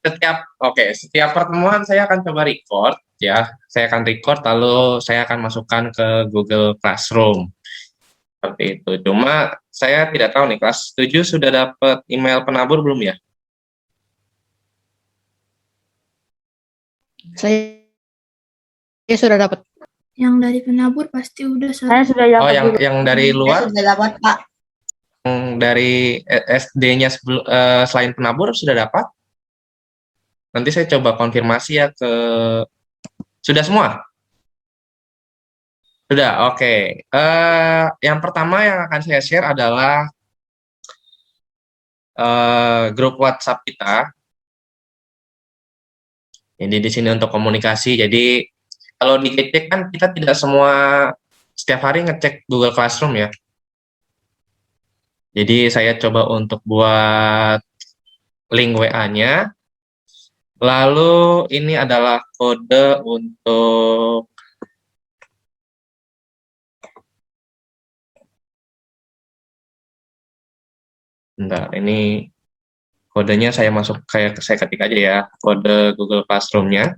setiap pertemuan saya akan coba record ya. Saya akan record lalu saya akan masukkan ke Google Classroom. Seperti itu. Cuma saya tidak tahu nih kelas 7 sudah dapat email penabur belum ya? Saya sudah dapat. Yang dari penabur pasti udah Saya sudah Oh, dapat. yang dari luar? Saya sudah dapat, Pak. Yang dari SD-nya selain penabur sudah dapat? Nanti saya coba konfirmasi ya ke... Sudah semua? Sudah, oke. Yang pertama yang akan saya share adalah grup WhatsApp kita. Jadi di sini untuk komunikasi. Jadi kalau dicek kan kita tidak semua setiap hari ngecek Google Classroom ya. Jadi saya coba untuk buat link WA-nya. Lalu ini adalah kode untuk bentar, ini kodenya saya ketik aja ya, kode Google Classroom-nya.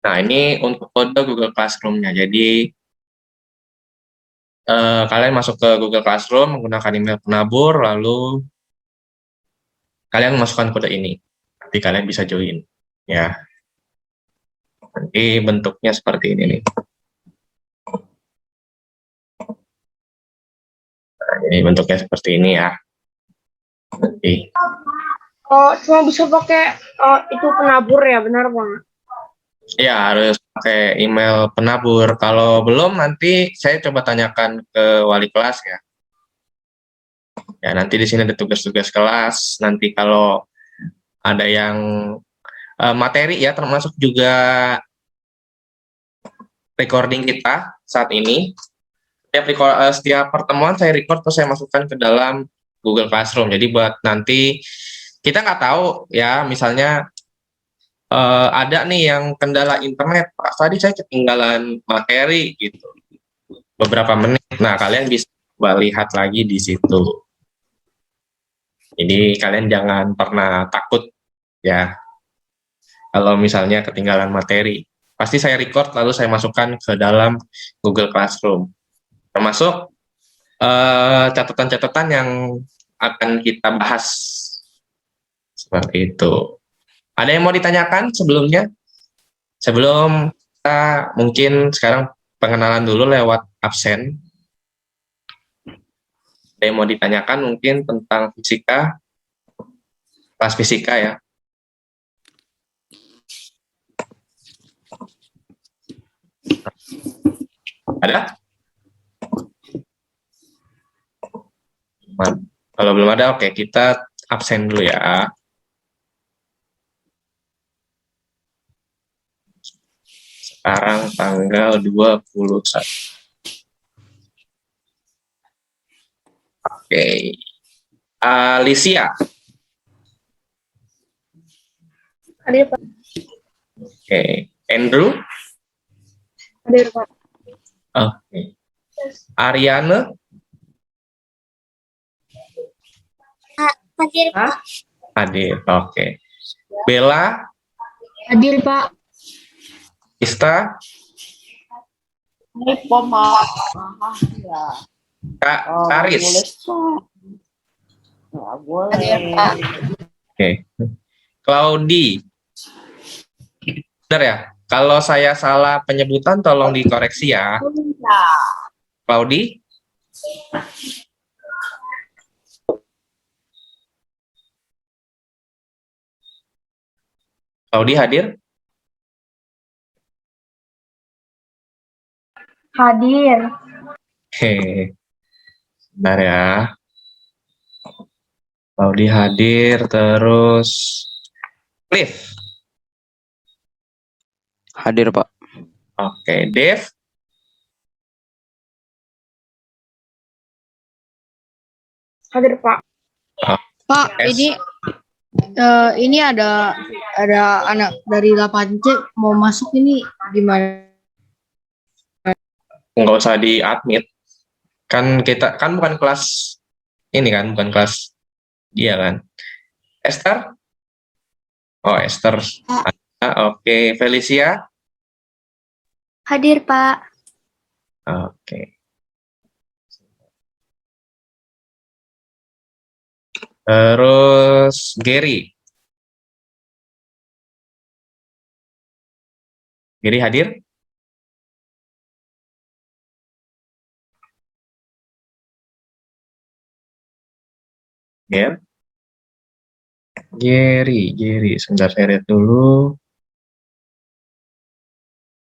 Nah, ini untuk kode Google Classroom-nya. Jadi, kalian masuk ke Google Classroom menggunakan email penabur, lalu kalian masukkan kode ini. Nanti kalian bisa join. Ya. Nanti bentuknya seperti ini nih. Nah, ini bentuknya seperti ini ya. Nanti. Oh, cuma bisa pakai itu penabur ya, benar Bang? Ya, harus pakai email penabur. Kalau belum, nanti saya coba tanyakan ke wali kelas ya. Ya, nanti di sini ada tugas-tugas kelas. Nanti kalau ada yang materi ya, termasuk juga recording kita saat ini. Setiap pertemuan saya record terus saya masukkan ke dalam Google Classroom. Jadi buat nanti kita nggak tahu ya, misalnya ada nih yang kendala internet, Pak, tadi saya ketinggalan materi gitu beberapa menit. Nah, kalian bisa lihat lagi di situ. Jadi kalian jangan pernah takut ya kalau misalnya ketinggalan materi. Pasti saya record lalu saya masukkan ke dalam Google Classroom. Termasuk catatan-catatan yang akan kita bahas. Seperti itu. Ada yang mau ditanyakan sebelumnya? Sebelum kita mungkin sekarang pengenalan dulu lewat absen. Ada yang mau ditanyakan mungkin tentang fisika, kelas fisika ya. Ada? Kalau belum ada, oke, kita absen dulu ya. Sekarang tanggal 21. Oke. Alicia. Hadir Pak. Oke. Andrew. Hadir Pak. Oke. Ariane. Hadir Pak. Hadir. Oke. Bella. Hadir Pak. Ista. Ini Pak. Kak Karis. Hadir, Pak. Oke. Claudi. Benar ya? Kalau saya salah penyebutan tolong dikoreksi ya. Claudi. Claudi hadir? Hadir. Oke. Bentar ya. Claudi hadir, terus Cliff. Hadir, Pak. Oke, Dev. Hadir Pak. Pak, Yes. ini ada anak dari 8C mau masuk ini gimana? nggak usah di-admit. Kan kita kan bukan kelas ini kan, bukan kelas dia kan. Esther? Oh, Esther. Oke, Felicia? Hadir, Pak. Oke. Terus Gary. Gary hadir? Ya. Gary. Sebentar saya lihat dulu.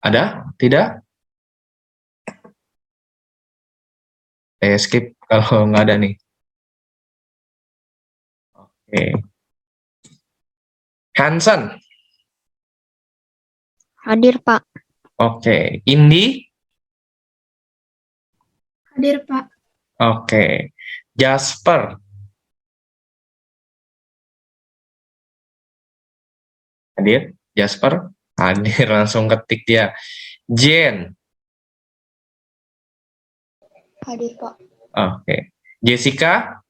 Ada? Tidak? Saya skip kalau nggak ada nih. Oke. Hansen. Hadir, Pak. Oke. Indi. Hadir, Pak. Oke. Jasper. Hadir? Jasper? Hadir, langsung ketik dia. Jen. Hadir, Pak. Oke. Jessica.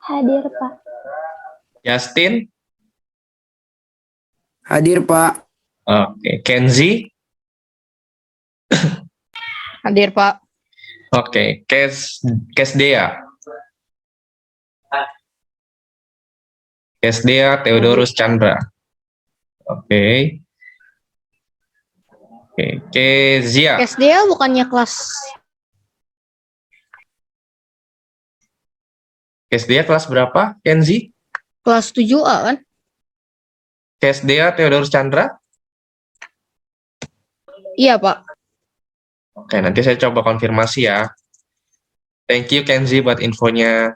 Hadir, Pak. Justin. Hadir, Pak. Oke. Kenzi. Hadir, Pak. Oke. Kesdea. Kesdea Theodorus Chandra. Oke. Oke. Kezia. dia bukannya kelas Kesdea kelas berapa, Kenzi? kelas 7A kan? Kesdea Theodorus Chandra? Iya, Pak. Oke, nanti saya coba konfirmasi ya. Thank you, Kenzi, buat infonya.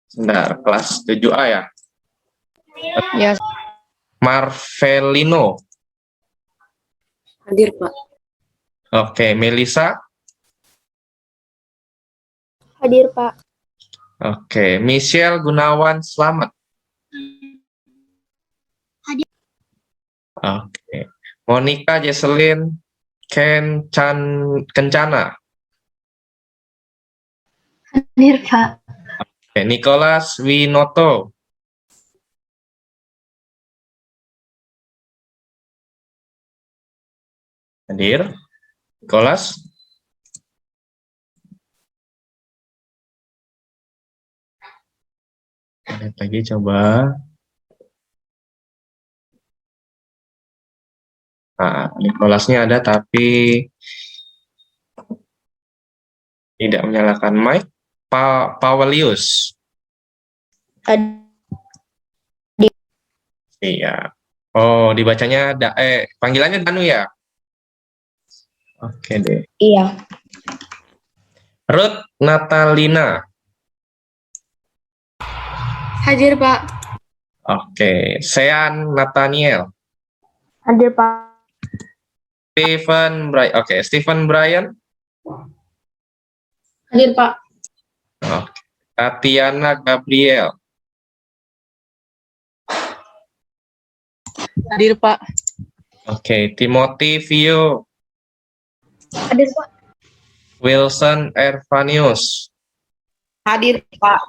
Sebentar, kelas 7A ya? Ya. Marvelino. Hadir, Pak. Oke, Melisa. Hadir, Pak. Oke, Michelle Gunawan Slamet. Hadir. Oke, Monica Jesselyn Kencana. Hadir, Pak. Oke, Nicholas Winoto. Hadir. Nicholas. Lihat lagi coba. Nah, Nicholasnya ada tapi tidak menyalakan mic. Pawelius. Iya. Oh, dibacanya panggilannya Danu ya? Oke deh. Iya. Ruth Natalina. Hadir, Pak. Oke, Sean Nathaniel. Hadir, Pak. Stephen Brian. Oke, Stephen Brian. Hadir, Pak. Oke. Tatiana Gabriel. Hadir, Pak. Oke, Timothy Vio. Hadir, Pak. Wilson Ervanius. Hadir, Pak.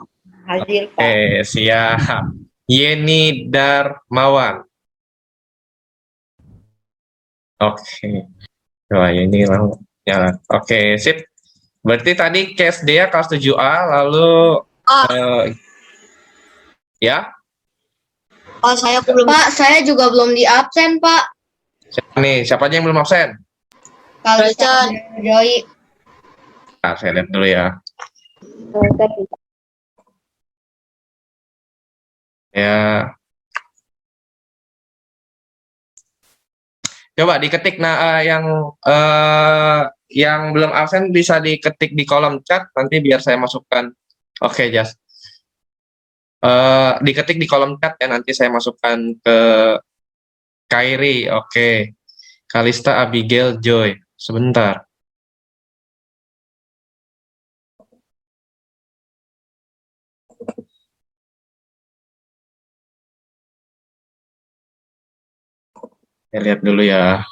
Hadir, Pak. Oke, siap. Yeni Darmawan. Oke. Wah, ini langsung jalan. Oke, sip. Berarti tadi case dia kelas 7A, lalu ya, Oh, saya belum. Pak, saya juga belum di absen, Pak. siapa aja yang belum absen? Kalau Joy. Nah, saya lihat dulu ya. Ya. Coba diketik yang belum absen bisa diketik di kolom chat nanti biar saya masukkan. Oke, Jas. Diketik di kolom chat ya nanti saya masukkan ke Kairi. Oke. Kalista Abigail Joy. Sebentar. Saya lihat dulu ya.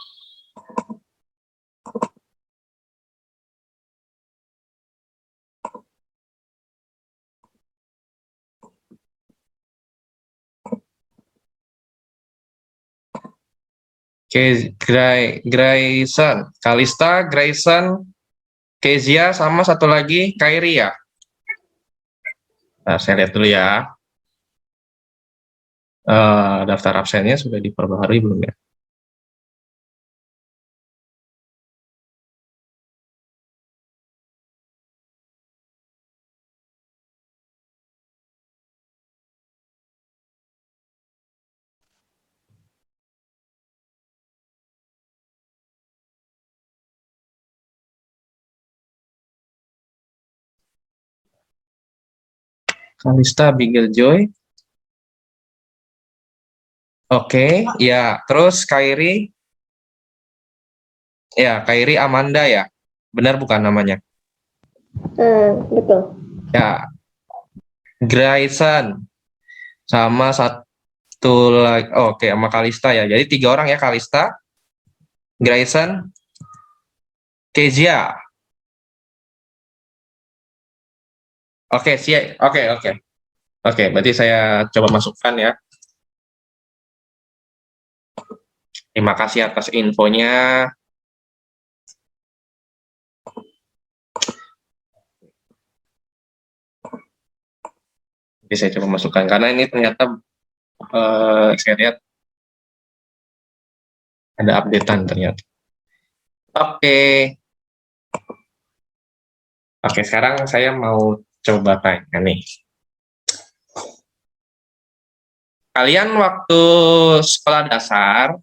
Grayson, Kalista, Grayson, Kezia, sama satu lagi Kairi ya. Nah, saya lihat dulu ya. Daftar absennya sudah diperbaharui belum ya? Kalista, Abigail Joy. Oke, ya. Terus Kairi, ya Kairi Amanda ya. Benar bukan namanya? Betul. Ya, Grayson sama satu lagi. Oke, sama Kalista ya. Jadi 3 orang ya, Kalista, Grayson, Kezia. Oke, siap. Oke, oke. Oke, berarti saya coba masukkan ya. Terima kasih atas infonya. Jadi saya coba masukkan karena ini ternyata saya lihat ada updatean ternyata. Oke. Oke, sekarang saya mau coba tanya nih. Kalian waktu sekolah dasar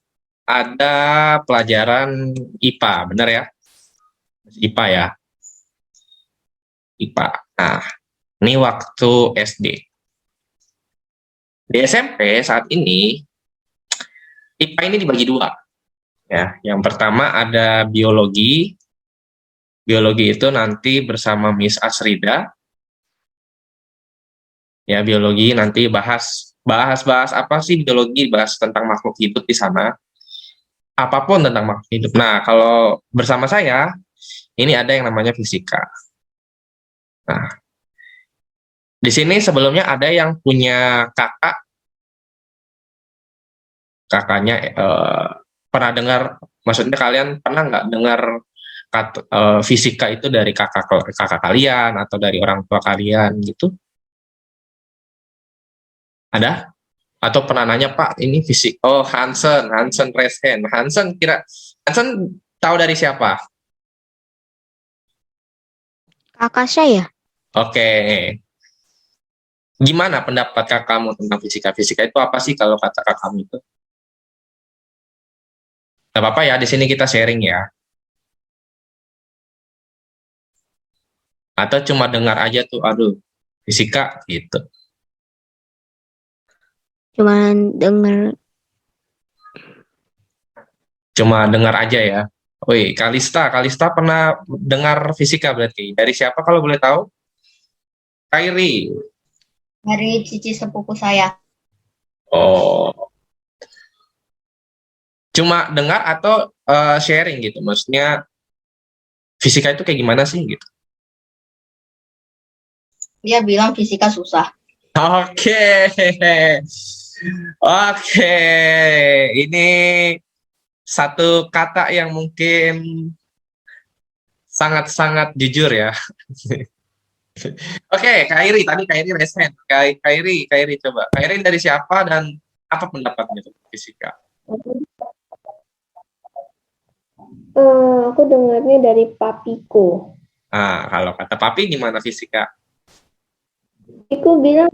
ada pelajaran IPA, benar ya? IPA ya? IPA. Nah, ini waktu SD. Di SMP saat ini, IPA ini dibagi 2. Ya, yang pertama ada biologi. Biologi itu nanti bersama Miss Asrida. Ya, biologi nanti bahas apa sih biologi, bahas tentang makhluk hidup di sana. Apapun tentang makhluk hidup. Nah, kalau bersama saya, ini ada yang namanya fisika. Nah, di sini sebelumnya ada yang punya kakaknya pernah dengar, maksudnya kalian pernah nggak dengar fisika itu dari kakak kalian atau dari orang tua kalian gitu? Ada? Atau pernah nanya, Pak, ini fisik? Oh, Hansen raise hand. Hansen tahu dari siapa? Kakak saya. Oke. Gimana pendapat kakakmu tentang fisika? Fisika itu apa sih kalau kata kakakmu itu? Gak apa-apa ya, di sini kita sharing ya. Atau cuma dengar aja tuh, aduh, fisika gitu. Cuman denger. Cuma dengar aja ya. Wih, Kalista pernah dengar fisika berarti. Dari siapa kalau boleh tahu? Kairi. Dari cici sepupu saya. Oh, cuma dengar atau sharing gitu? Maksudnya fisika itu kayak gimana sih gitu? Dia bilang fisika susah. Oke, oke. Ini satu kata yang mungkin sangat-sangat jujur ya. Oke, Kairi resen. Kairi coba. Kairi dari siapa dan apa pendapatnya tentang fisika? Aku dengarnya dari papiku. Nah, kalau kata papi gimana fisika? Papiku bilang,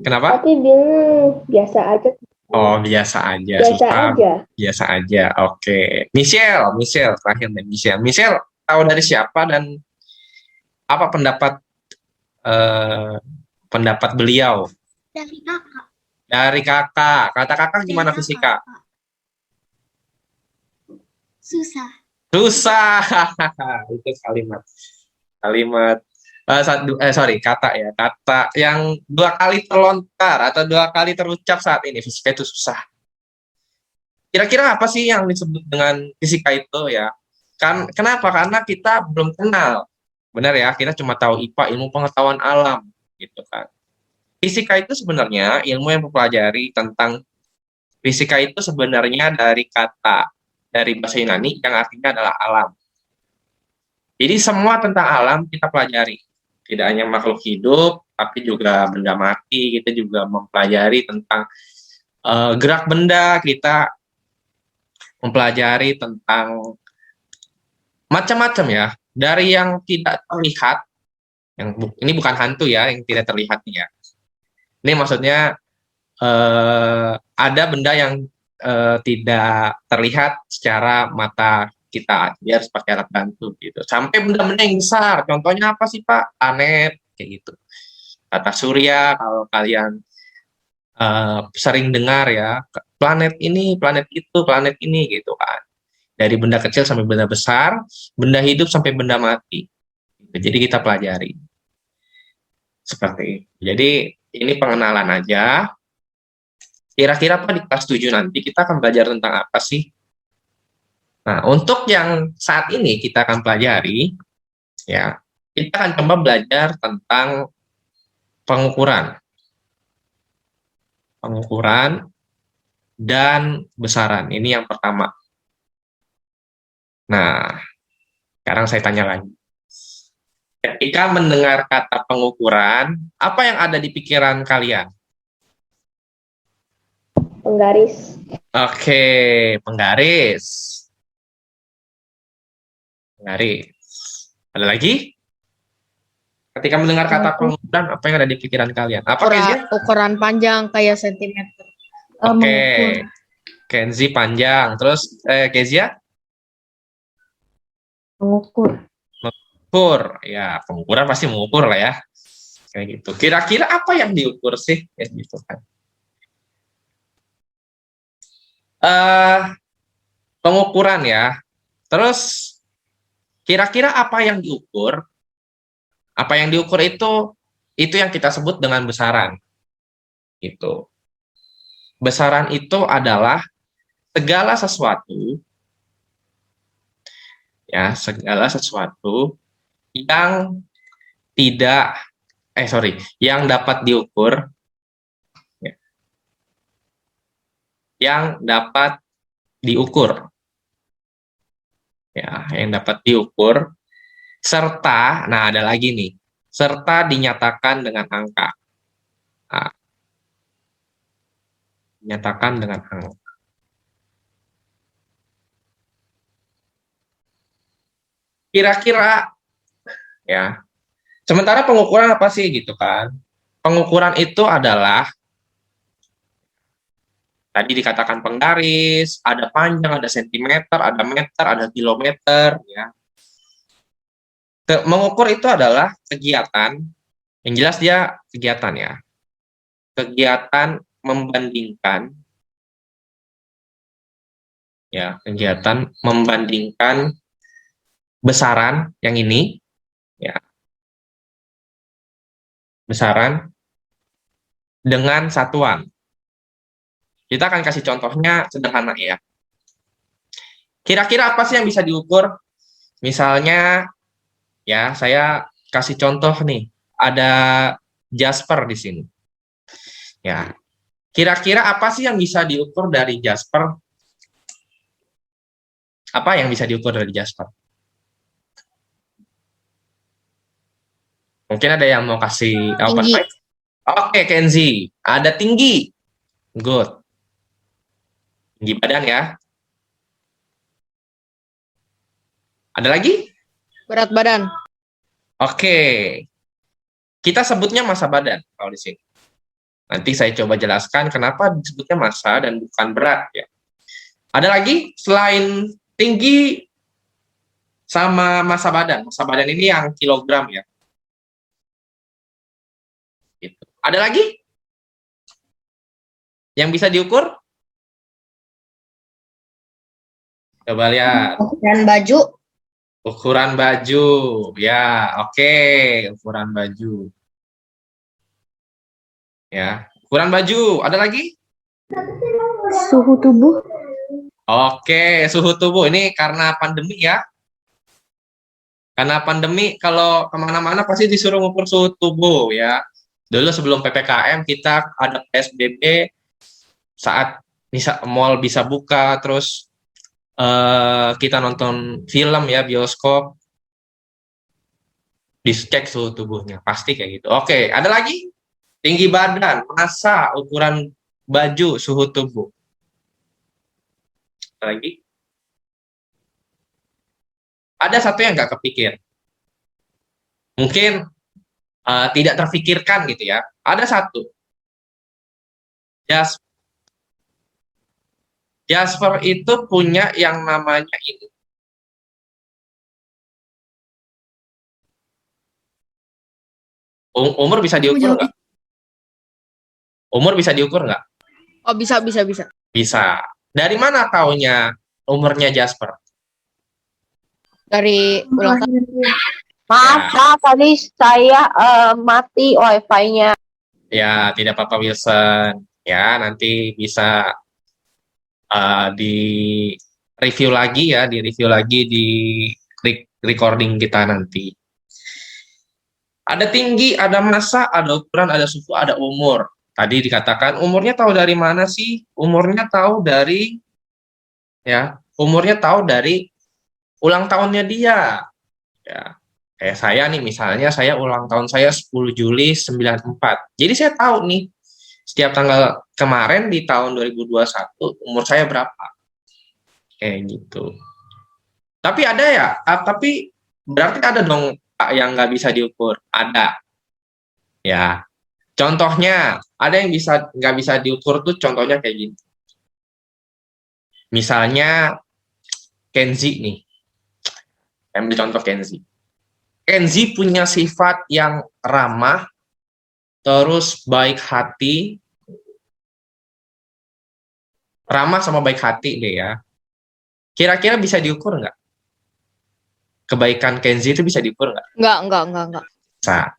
Kenapa? papi bilang biasa aja. Oh, biasa aja. Biasa Susah. aja. Biasa aja. Oke. Michelle terakhir nih. Michelle tahu dari siapa dan apa eh, pendapat beliau? Dari kakak. Dari kakak. Kata kakak gimana Dari fisika? kakak. Susah. Susah. Itu kalimat kata ya, kata yang 2 kali terlontar atau 2 kali terucap saat ini. Fisika itu susah. Kira-kira apa sih yang disebut dengan fisika itu ya? Kenapa? Karena kita belum kenal. Benar ya, kita cuma tahu IPA, ilmu pengetahuan alam gitu kan. Fisika itu sebenarnya ilmu yang mempelajari tentang Fisika itu sebenarnya dari bahasa Yunani yang artinya adalah alam. Jadi semua tentang alam kita pelajari. Tidak hanya makhluk hidup, tapi juga benda mati. Kita juga mempelajari tentang gerak benda, kita mempelajari tentang macam-macam ya. Dari yang tidak terlihat, ini bukan hantu ya, yang tidak terlihat nih ya. Ini maksudnya ada benda yang tidak terlihat secara mata kita, dia harus pakai alat bantu gitu. Sampai benda-benda yang besar, contohnya apa sih Pak? Planet, kayak gitu. Tata surya, kalau kalian sering dengar ya, planet ini, planet itu, planet ini gitu kan. Dari benda kecil sampai benda besar, benda hidup sampai benda mati. Jadi kita pelajari. Seperti itu. Jadi ini pengenalan aja. Kira-kira Pak di kelas 7 nanti kita akan belajar tentang apa sih? Nah, untuk yang saat ini kita akan pelajari, ya, kita akan coba belajar tentang pengukuran. Pengukuran dan besaran. Ini yang pertama. Nah, sekarang saya tanya lagi. Ketika mendengar kata pengukuran, apa yang ada di pikiran kalian? Penggaris. Oke, penggaris. Penggaris. Ada lagi? Ketika mendengar kata pengukuran, apa yang ada di pikiran kalian? Apa Kezia? Ukuran panjang kayak sentimeter. Oke, Kenzi panjang. Terus Kezia? Mengukur. Mengukur. Ya, pengukuran pasti mengukur lah ya. Kayak gitu. Kira-kira apa yang diukur sih? Kayak gitu kan. Pengukuran ya. Terus kira-kira apa yang diukur? Apa yang diukur itu yang kita sebut dengan besaran. Gitu. Besaran itu adalah segala sesuatu ya, segala sesuatu yang yang dapat diukur ya, yang dapat diukur serta, nah ada lagi nih, serta dinyatakan dengan angka. Nah, dinyatakan dengan angka. Kira-kira ya, sementara pengukuran apa sih gitu kan? Pengukuran itu adalah tadi dikatakan penggaris, ada panjang, ada sentimeter, ada meter, ada kilometer ya. Mengukur itu adalah kegiatan, yang jelas dia kegiatan ya. Kegiatan membandingkan ya, kegiatan membandingkan besaran yang ini ya. Besaran dengan satuan. Kita akan kasih contohnya sederhana ya. Kira-kira apa sih yang bisa diukur? Misalnya ya, saya kasih contoh nih, ada jasper di sini. Ya. Kira-kira apa sih yang bisa diukur dari jasper? Apa yang bisa diukur dari jasper? Mungkin ada yang mau kasih Tinggi. Oke, Kenzi. Ada tinggi. Good. Tinggi badan ya. Ada lagi? Berat badan. Oke. Kita sebutnya massa badan kalau di sini. Nanti saya coba jelaskan kenapa disebutnya massa dan bukan berat ya. Ada lagi selain tinggi sama massa badan. Massa badan ini yang kilogram ya. Gitu. Ada lagi yang bisa diukur? Coba lihat. Dan baju. Ukuran baju. Ya, oke. Ukuran baju. Ya, ukuran baju. Ada lagi? Suhu tubuh. Oke, suhu tubuh. Ini karena pandemi ya. Karena pandemi, kalau kemana-mana pasti disuruh ngukur suhu tubuh ya. Dulu sebelum PPKM kita ada PSBB, saat bisa mall bisa buka, terus kita nonton film ya, bioskop, dicek suhu tubuhnya, pasti kayak gitu. Oke, ada lagi? Tinggi badan, massa, ukuran baju, suhu tubuh. Ada lagi? Ada satu yang nggak kepikir. Mungkin tidak terfikirkan gitu ya. Ada satu. Jas- Jasper itu punya yang namanya ini. Umur bisa diukur nggak? Umur bisa diukur nggak? Oh, bisa, bisa, bisa. Bisa. Dari mana taunya umurnya Jasper? Dari ulang tahun. Maaf, Kak, tadi saya mati wifi-nya. Ya, tidak apa-apa Wilson. Ya, nanti bisa di review lagi ya, di review lagi di recording kita nanti. Ada tinggi, ada massa, ada ukuran, ada suhu, ada umur. Tadi dikatakan umurnya tahu dari mana sih? Umurnya tahu dari umurnya tahu dari ulang tahunnya dia. Ya. Kayak saya nih misalnya saya ulang tahun saya 10 Juli 94. Jadi saya tahu nih setiap tanggal kemarin di tahun 2021 umur saya berapa. Kayak gitu. Tapi ada ya, tapi berarti ada dong Pak, yang nggak bisa diukur. Ada. Ya. Contohnya, ada yang nggak bisa diukur tuh contohnya kayak gini. Misalnya Kenzi nih. Ambil contoh Kenzi. Kenzi punya sifat yang ramah, terus baik hati, ramah sama baik hati deh ya. Kira-kira bisa diukur nggak? Kebaikan Kenzi itu bisa diukur nggak? Enggak. Bisa.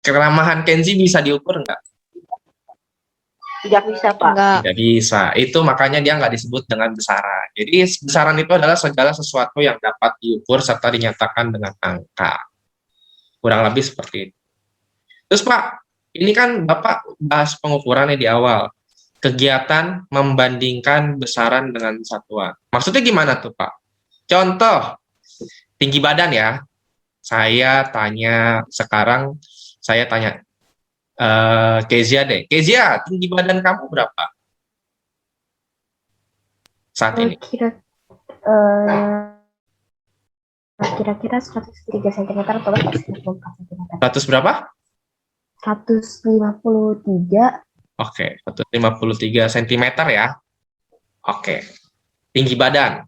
Keramahan Kenzi bisa diukur nggak? Tidak bisa, Pak. Enggak. Tidak bisa. Itu makanya dia nggak disebut dengan besaran. Jadi besaran itu adalah segala sesuatu yang dapat diukur serta dinyatakan dengan angka. Kurang lebih seperti itu. Terus Pak, ini kan Bapak bahas pengukurannya di awal. Kegiatan membandingkan besaran dengan satuan. Maksudnya gimana tuh Pak? Contoh, tinggi badan ya. Saya tanya sekarang, saya tanya Kezia deh. Kezia, tinggi badan kamu berapa saat ini? Kira-kira 103 cm atau 154 cm. 100 berapa? 153. Oke, 153 cm ya. Oke. Tinggi badan.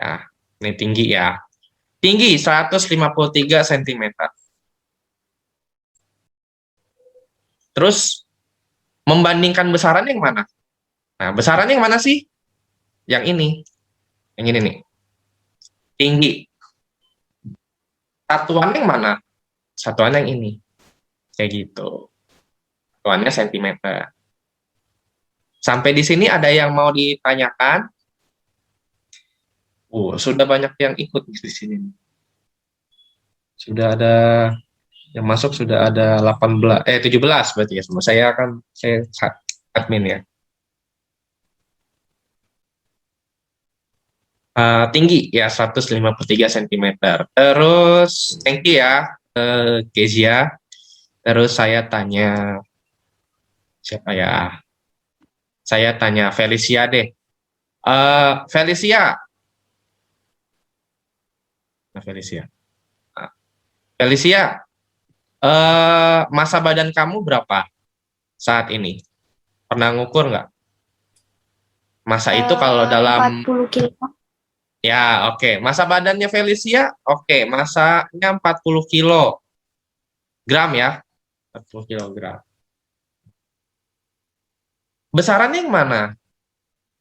Ya, ini tinggi ya. Tinggi 153 cm. Terus membandingkan besaran yang mana? Nah, besaran yang mana sih? Yang ini. Yang ini nih. Tinggi. Satuan yang mana? Satuan yang ini. Kayak gitu. Satuannya sentimeter. Sampai di sini ada yang mau ditanyakan? Sudah banyak yang ikut di sini. Sudah ada yang masuk, sudah ada 17 berarti ya. Sama saya admin ya. Tinggi ya 153 cm. Terus thank you ya Kezia. Terus saya tanya siapa ya? Saya tanya Felicia deh. Felicia. Nah, Felicia. Felicia, masa badan kamu berapa saat ini? Pernah ngukur nggak? Masa itu kalau dalam 40 kilo. ya, oke. Masa badannya Felicia, oke. Masanya 40 kilogram ya. 40 kilogram. Besarannya yang mana?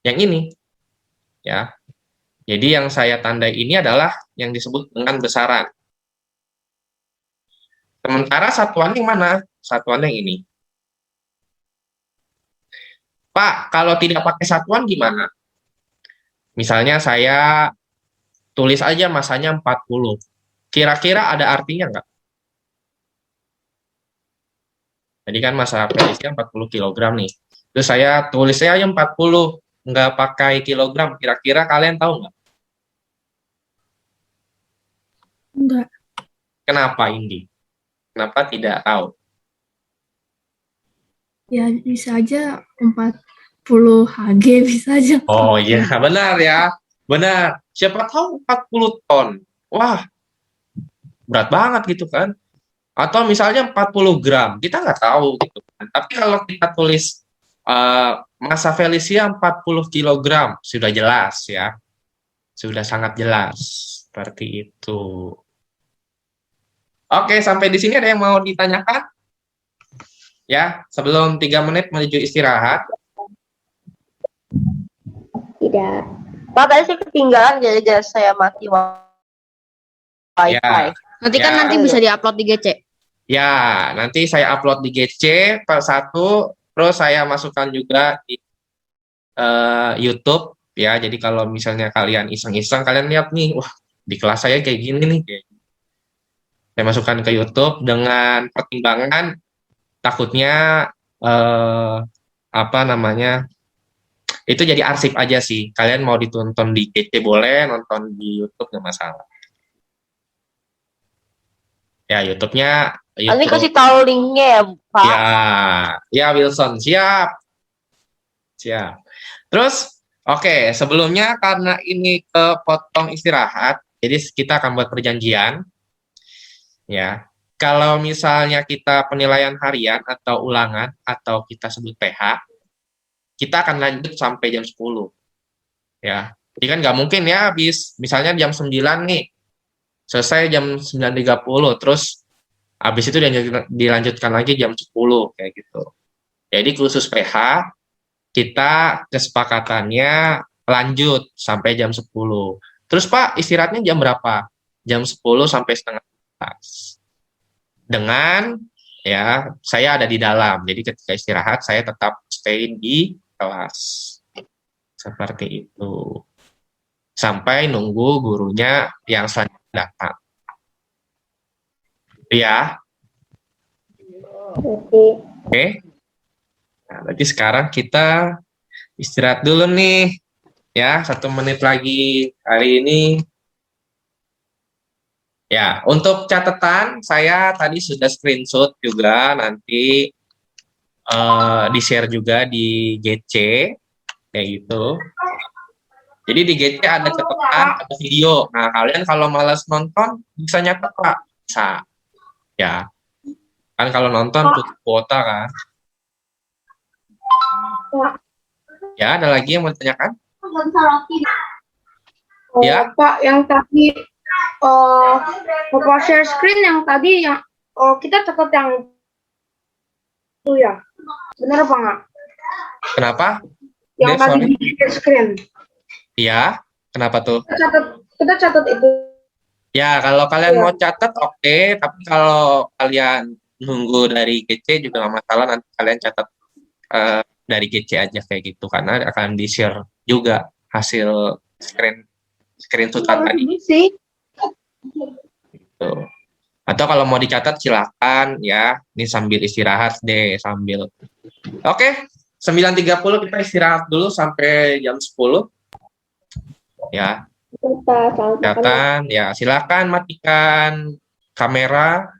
Yang ini. Ya. Jadi yang saya tandai ini adalah yang disebut dengan besaran. Sementara satuan yang mana? Satuan yang ini. Pak, kalau tidak pakai satuan gimana? Misalnya saya tulis aja masanya 40. Kira-kira ada artinya nggak? Jadi kan masa Felicia 40 kg nih. Terus saya tulisnya aja 40. nggak pakai kilogram. Kira-kira kalian tahu nggak? Enggak. Kenapa Indi? Kenapa tidak tahu? Ya bisa aja 40 Hg bisa aja. Oh iya, benar ya. Benar. Siapa tahu 40 ton. Wah, berat banget gitu kan. Atau misalnya 40 gram. Kita nggak tahu gitu kan. Tapi kalau kita tulis massa Felicia 40 kilogram, sudah jelas ya. Sudah sangat jelas. Seperti itu. Oke, sampai di sini ada yang mau ditanyakan? Ya, sebelum 3 menit menuju istirahat. Tidak. Pak, tadi sih ketinggalan gara-gara saya mati wifi. Ya. Nanti kan Ya. nanti bisa diupload di GC. Ya, nanti saya upload di GC per satu, terus saya masukkan juga di YouTube ya. Jadi kalau misalnya kalian iseng-iseng, kalian lihat nih, wah di kelas saya kayak gini nih. Saya masukkan ke YouTube dengan pertimbangan takutnya apa namanya itu jadi arsip aja sih. Kalian mau ditonton di GC boleh, nonton di YouTube nggak masalah. Ya, YouTube-nya Nanti YouTube. kasih tahu linknya ya, Pak. Ya, ya Wilson, siap. Siap. Terus, oke, sebelumnya karena ini kepotong istirahat, jadi kita akan buat perjanjian. Ya, kalau misalnya kita penilaian harian atau ulangan atau kita sebut PH, kita akan lanjut sampai jam 10. Ya, jadi kan nggak mungkin ya habis misalnya jam 9 nih, selesai jam 9.30, terus habis itu dilanjutkan lagi jam 10, kayak gitu. Jadi khusus PH, kita kesepakatannya lanjut sampai jam 10. Terus Pak, istirahatnya jam berapa? Jam 10 sampai setengah 11. Dengan, ya, saya ada di dalam. Jadi ketika istirahat, saya tetap stay di kelas. Seperti itu. Sampai nunggu gurunya yang selanjutnya datang. Ya. Oke. Nah, berarti sekarang kita istirahat dulu nih. Ya, 1 menit lagi hari ini. Ya, untuk catatan, saya tadi sudah screenshot juga, nanti di-share juga di GC, kayak gitu. Jadi di GC ada catatan, ada video. Nah, kalian kalau malas nonton, bisa nyatet, Pak. Bisa. Ya. Kan kalau nonton tutup kuota kan. Ya, ada lagi yang mau ditanyakan? Oh, Ya. Pak, yang tadi Bapak share screen yang tadi yang kita catat yang itu ya. Benar apa enggak? Kenapa? Yang Dave, tadi sorry. di share screen. Iya, kenapa tuh? Kita catat itu. Ya, kalau kalian Iya. mau catat, oke. Tapi kalau kalian nunggu dari GC juga nggak masalah. Nanti kalian catat dari GC aja kayak gitu. Karena akan di-share juga hasil screenshotan tadi. Ini sih. Gitu. Atau kalau mau dicatat silakan ya. Ini sambil istirahat deh, sambil. Oke, 9.30 kita istirahat dulu sampai jam 10. Ya. Catatan, ya silakan matikan kamera